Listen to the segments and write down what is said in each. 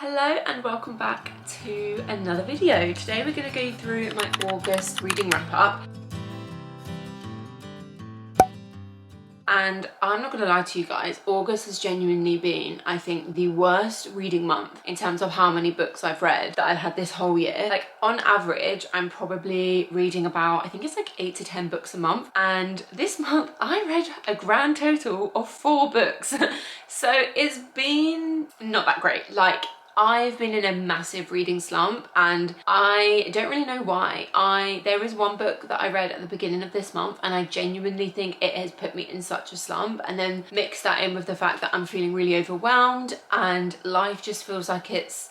Hello and welcome back to another video. Today we're going to go through my August reading wrap up. And I'm not going to lie to you guys, August has genuinely been, I think, the worst reading month in terms of how many books I've read that I've had this whole year. Like, on average, I'm probably reading about, I think it's like 8 to 10 books a month. And this month, I read a grand total of 4 books. So it's been not that great. Like, I've been in a massive reading slump and I don't really know why. There is one book that I read at the beginning of this month and I genuinely think it has put me in such a slump, and then mix that in with the fact that I'm feeling really overwhelmed and life just feels like it's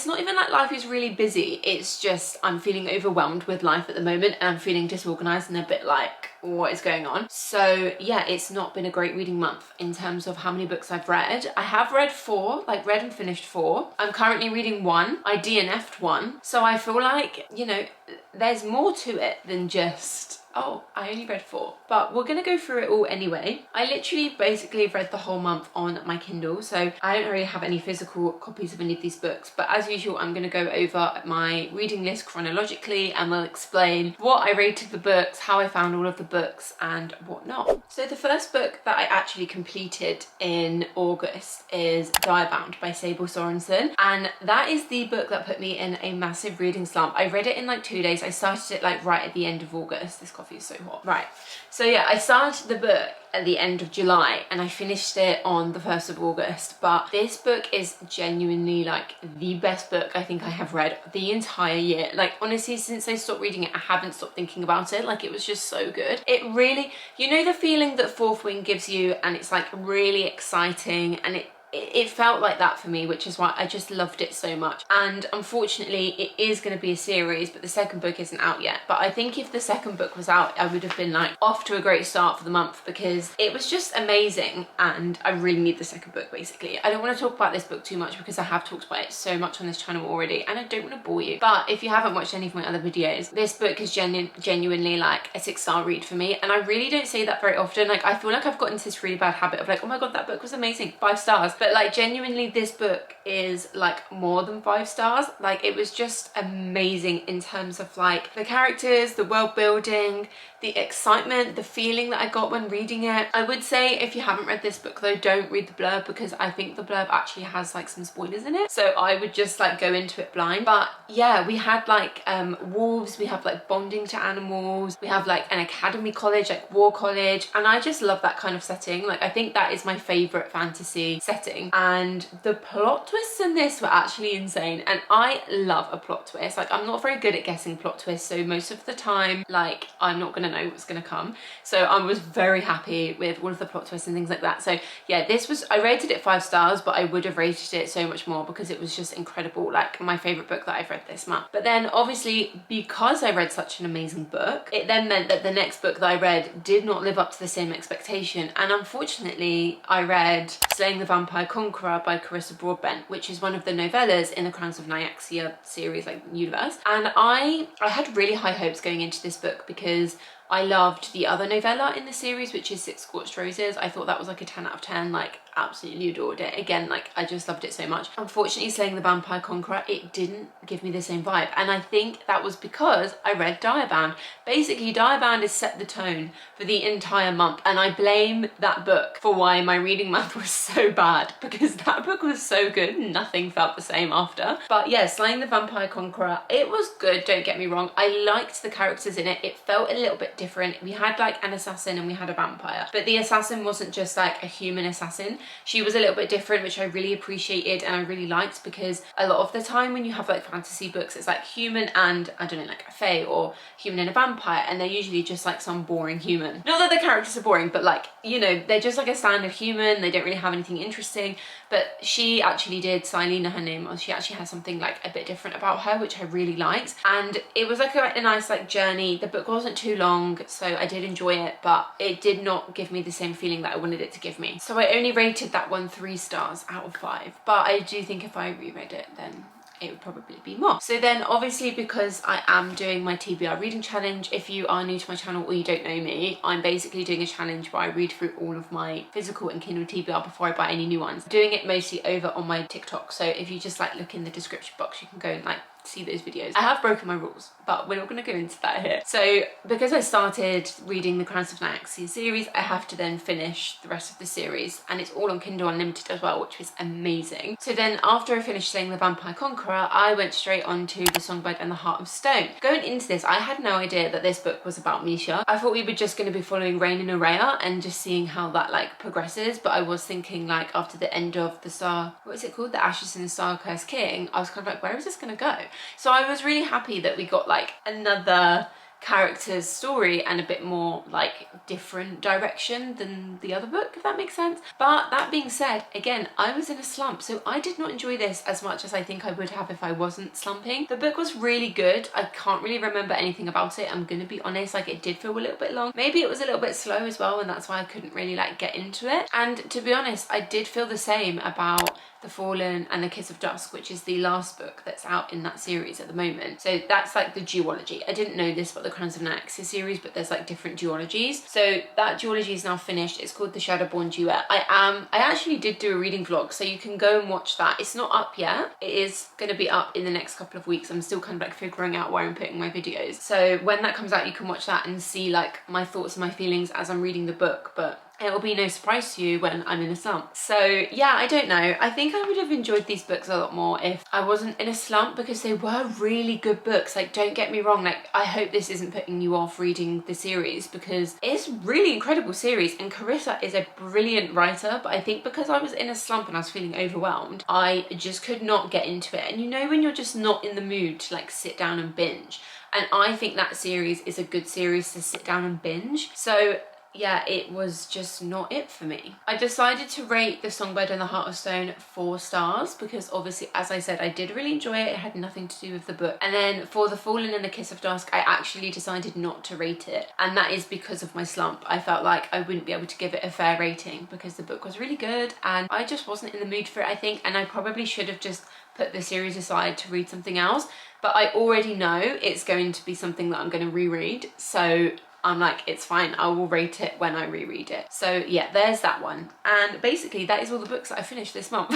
not even like life is really busy, it's just I'm feeling overwhelmed with life at the moment and I'm feeling disorganized and a bit like, what is going on? So yeah, it's not been a great reading month in terms of how many books I've read. I have read 4, like read and finished 4. I'm currently reading 1. I DNF'd 1. So I feel like, you know, there's more to it than just, oh, I only read 4. But we're gonna go through it all anyway. I literally basically read the whole month on my Kindle, so I don't really have any physical copies of any of these books. But as usual, I'm gonna go over my reading list chronologically and we'll explain what I rated the books, how I found all of the books and whatnot. So the first book that I actually completed in August is Diabound by Sable Sorensen. And that is the book that put me in a massive reading slump. I read it in like 2 days. I started it like right at the end of August. This coffee is so hot. Right. So yeah, I started the book at the end of July and I finished it on the 1st of August. But this book is genuinely like the best book I think I have read the entire year. Like, honestly, since I stopped reading it, I haven't stopped thinking about it. Like, it was just so good. It really, you know, the feeling that Fourth Wing gives you, and it's like really exciting, and it felt like that for me, which is why I just loved it so much. And unfortunately it is going to be a series, but the second book isn't out yet. But I think if the second book was out, I would have been like off to a great start for the month, because it was just amazing and I really need the second book. Basically, I don't want to talk about this book too much because I have talked about it so much on this channel already and I don't want to bore you. But if you haven't watched any of my other videos, this book is genuinely like a 6-star read for me, and I really don't say that very often. Like, I feel like I've gotten into this really bad habit of like, oh my god, that book was amazing, 5 stars. But like, genuinely, this book is like more than 5 stars. Like, it was just amazing in terms of like the characters, the world building, the excitement, the feeling that I got when reading it. I would say if you haven't read this book though, don't read the blurb, because I think the blurb actually has like some spoilers in it. So I would just like go into it blind. But yeah, we had like wolves, we have like bonding to animals, we have like an academy college, like war college, and I just love that kind of setting. Like, I think that is my favorite fantasy setting, and the plot twists in this were actually insane. And I love a plot twist. Like, I'm not very good at guessing plot twists, so most of the time, like, I'm not gonna know what's gonna come. So I was very happy with all of the plot twists and things like that. So yeah, this was, I rated it 5 stars, but I would have rated it so much more because it was just incredible. Like, my favorite book that I've read this month. But then obviously, because I read such an amazing book, it then meant that the next book that I read did not live up to the same expectation. And unfortunately, I read Slaying the Vampire Conqueror by Carissa Broadbent, which is one of the novellas in the Crowns of Nyaxia series, like, universe. And I had really high hopes going into this book because I loved the other novella in the series, which is Six Scorched Roses. I thought that was like a 10 out of 10, like, absolutely adored it. Again, like, I just loved it so much. Unfortunately, Slaying the Vampire Conqueror, it didn't give me the same vibe. And I think that was because I read Diabound. Basically, Diabound has set the tone for the entire month. And I blame that book for why my reading month was so bad, because that book was so good. Nothing felt the same after. But yeah, Slaying the Vampire Conqueror, it was good, don't get me wrong. I liked the characters in it. It felt a little bit different. We had like an assassin and we had a vampire, but the assassin wasn't just like a human assassin. She was a little bit different, which I really appreciated and I really liked, because a lot of the time when you have like fantasy books, it's like human and, I don't know, like a fae, or human and a vampire, and they're usually just like some boring human. Not that the characters are boring, but like, you know, they're just like a standard human. They don't really have anything interesting. But she actually did, Silena her name was, she actually has something like a bit different about her, which I really liked. And it was like a nice like journey. The book wasn't too long, so I did enjoy it, but it did not give me the same feeling that I wanted it to give me. So I only rated that one 3 stars out of 5. But I do think if I reread it, then it would probably be more. So then obviously, because I am doing my TBR reading challenge, if you are new to my channel or you don't know me, I'm basically doing a challenge where I read through all of my physical and Kindle TBR before I buy any new ones. Doing it mostly over on my TikTok, so if you just like look in the description box, you can go and like see those videos. I have broken my rules, but we're not going to go into that here. So because I started reading the Crimes of Nyxia series, I have to then finish the rest of the series, and it's all on Kindle Unlimited as well, which was amazing. So then after I finished saying The Vampire Conqueror, I went straight on to The Songbird and the Heart of Stone. Going into this, I had no idea that this book was about Misha. I thought we were just going to be following Rain and Araya and just seeing how that like progresses, but I was thinking like after the end of the Star, what is it called? The Ashes in the Star-Cursed King, I was kind of like, where is this going to go? So I was really happy that we got like another character's story and a bit more like different direction than the other book, if that makes sense. But that being said, again, I was in a slump, so I did not enjoy this as much as I think I would have if I wasn't slumping. The book was really good. I can't really remember anything about it, I'm gonna be honest. Like, it did feel a little bit long. Maybe it was a little bit slow as well, and that's why I couldn't really like get into it. And to be honest, I did feel the same about The Fallen and The Kiss of Dusk, which is the last book that's out in that series at the moment. So that's like the duology. I didn't know this about the Crimes of Nyxia series, but there's like different duologies. So that duology is now finished. It's called The Shadowborn Duet. I actually did do a reading vlog, so you can go and watch that. It's not up yet. It is going to be up in the next couple of weeks. I'm still kind of like figuring out where I'm putting my videos. So when that comes out, you can watch that and see like my thoughts and my feelings as I'm reading the book. But it will be no surprise to you when I'm in a slump. So yeah, I don't know. I think I would have enjoyed these books a lot more if I wasn't in a slump, because they were really good books. Like, don't get me wrong, like I hope this isn't putting you off reading the series, because it's a really incredible series and Carissa is a brilliant writer. But I think because I was in a slump and I was feeling overwhelmed, I just could not get into it. And you know when you're just not in the mood to like sit down and binge, and I think that series is a good series to sit down and binge. So yeah, it was just not it for me. I decided to rate The Songbird and the Heart of Stone 4 stars because obviously, as I said, I did really enjoy it. It had nothing to do with the book. And then for The Fallen and The Kiss of Dusk, I actually decided not to rate it. And that is because of my slump. I felt like I wouldn't be able to give it a fair rating because the book was really good and I just wasn't in the mood for it, I think. And I probably should have just put the series aside to read something else. But I already know it's going to be something that I'm going to reread. So I'm like, it's fine, I will rate it when I reread it. So yeah, there's that one. And basically that is all the books that I finished this month.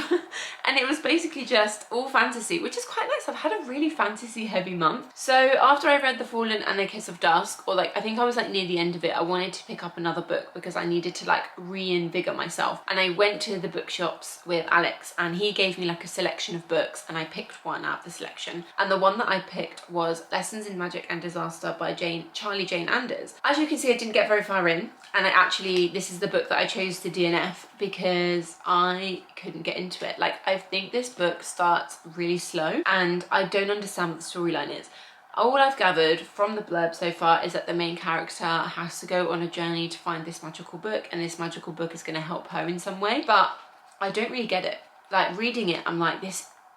And it was basically just all fantasy, which is quite nice. I've had a really fantasy heavy month. So after I read The Fallen and The Kiss of Dusk, or like I think I was like near the end of it, I wanted to pick up another book because I needed to like reinvigorate myself. And I went to the bookshops with Alex and he gave me like a selection of books and I picked one out of the selection. And the one that I picked was Lessons in Magic and Disaster by Charlie Jane Anders. As you can see, I didn't get very far in, and this is the book that I chose to DNF because I couldn't get into it. Like, I think this book starts really slow and I don't understand what the storyline is. All I've gathered from the blurb so far is that the main character has to go on a journey to find this magical book, and this magical book is going to help her in some way, but I don't really get it. Like, reading it, I'm like,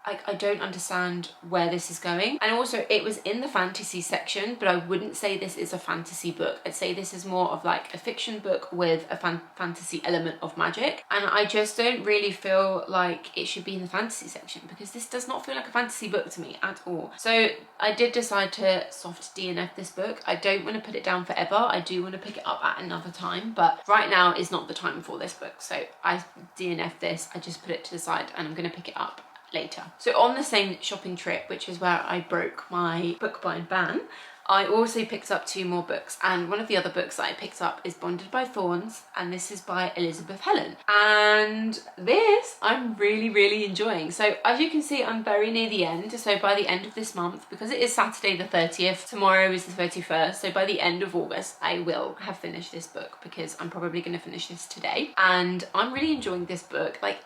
I don't understand where this is going. And also, it was in the fantasy section, but I wouldn't say this is a fantasy book. I'd say this is more of like a fiction book with a fantasy element of magic. And I just don't really feel like it should be in the fantasy section because this does not feel like a fantasy book to me at all. So I did decide to soft DNF this book. I don't want to put it down forever. I do want to pick it up at another time, but right now is not the time for this book. So I DNF this, I just put it to the side and I'm going to pick it up later. So on the same shopping trip, which is where I broke my book bind ban, I also picked up 2 more books, and one of the other books that I picked up is Bonded by Thorns, and this is by Elizabeth Helen. And this I'm really enjoying. So as you can see, I'm very near the end. So by the end of this month, because it is Saturday the 30th, tomorrow is the 31st, so by the end of August I will have finished this book because I'm probably going to finish this today. And I'm really enjoying this book. Like,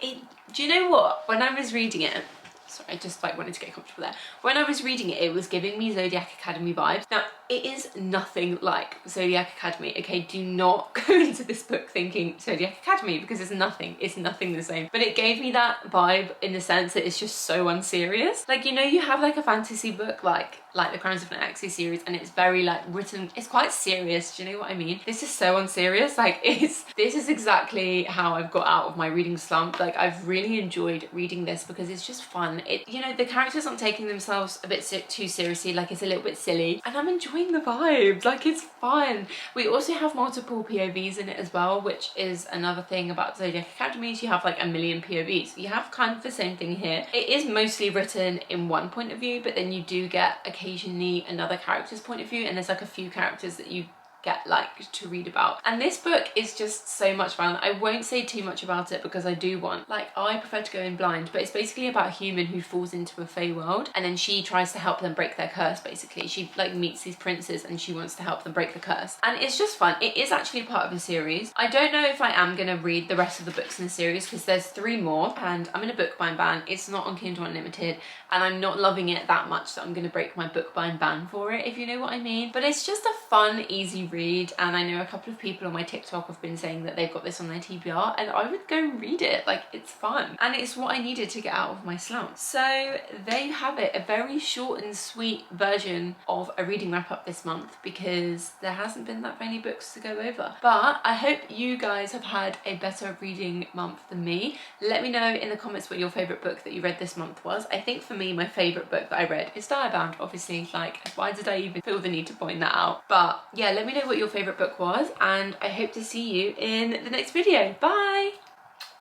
do you know what? When I was reading it, sorry, I just like wanted to get comfortable there. When I was reading it, it was giving me Zodiac Academy vibes. Now, it is nothing like Zodiac Academy, okay? Do not go into this book thinking Zodiac Academy because it's nothing the same. But it gave me that vibe in the sense that it's just so unserious. Like, you know, you have like a fantasy book like like the Crimes of an Axie series, and it's very like written, it's quite serious, do you know what I mean? This is so unserious, like this is exactly how I've got out of my reading slump. Like I've really enjoyed reading this because it's just fun. It, you know, the characters aren't taking themselves a bit too seriously, like it's a little bit silly, and I'm enjoying the vibes, like it's fun. We also have multiple POVs in it as well, which is another thing about Zodiac Academies. You have like a million POVs. You have kind of the same thing here. It is mostly written in one point of view, but then you do get occasionally another character's point of view, and there's like a few characters that you get like to read about. And this book is just so much fun. I won't say too much about it because I do want, like, I prefer to go in blind, but it's basically about a human who falls into a Fey world, and then she tries to help them break their curse. Basically she like meets these princes and she wants to help them break the curse, and it's just fun. It is actually part of a series. I don't know if I am gonna read the rest of the books in the series because there's 3 more, and I'm in a bookbind ban. It's not on Kindle Unlimited, and I'm not loving it that much that I'm gonna break my bookbind ban for it, if you know what I mean. But it's just a fun, easy read, and I know a couple of people on my TikTok have been saying that they've got this on their TBR, and I would go read it. Like, it's fun, and it's what I needed to get out of my slump. So there you have it, a very short and sweet version of a reading wrap up this month because there hasn't been that many books to go over. But I hope you guys have had a better reading month than me. Let me know in the comments what your favourite book that you read this month was. I think for me, my favourite book that I read is Diabound, obviously. Like, why did I even feel the need to point that out? But yeah, let me know what your favourite book was, and I hope to see you in the next video. Bye!